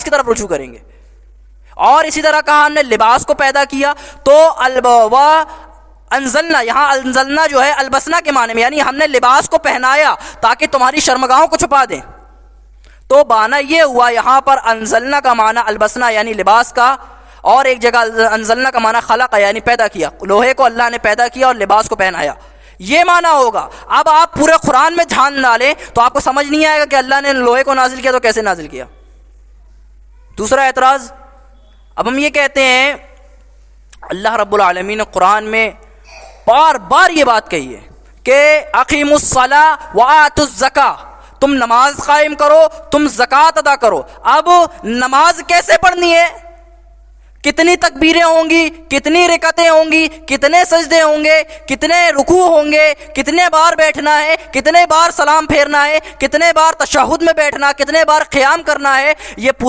की तरफ रुजू करेंगे। और इसी तरह कहा हमने लिबास को पैदा किया, तो अंजलना, यहाँ अंजलना जो है अलबसना के माने में, यानी हमने लिबास को पहनाया ताकि तुम्हारी शर्मगाहों को छुपा दें। तो माना ये हुआ यहाँ पर अंजलना का माना अलबसना यानी लिबास का, और एक जगह अंजलना का माना खलक़ यानी पैदा किया। लोहे को अल्लाह ने पैदा किया और लिबास को पहनाया, ये माना होगा। अब आप पूरे कुरान में ध्यान डालें तो आपको समझ नहीं आएगा कि अल्लाह ने लोहे को नाजिल किया तो कैसे नाजिल किया। दूसरा एतराज़, अब हम ये कहते हैं अल्लाह रब्बुल आलमीन ने कुरान में बार बार ये बात कही है कि अक़ीमुस्सला व आतुज़्ज़का, तुम नमाज कायम करो, तुम ज़कात अदा करो। अब नमाज कैसे पढ़नी है, कितनी तकबीरें होंगी, कितनी रिकतें होंगी, कितने सजदे होंगे, कितने रुकू होंगे, कितने बार बैठना है, कितने बार सलाम फेरना है, कितने बार तशहुद में बैठना, कितने बार क़ियाम करना है, ये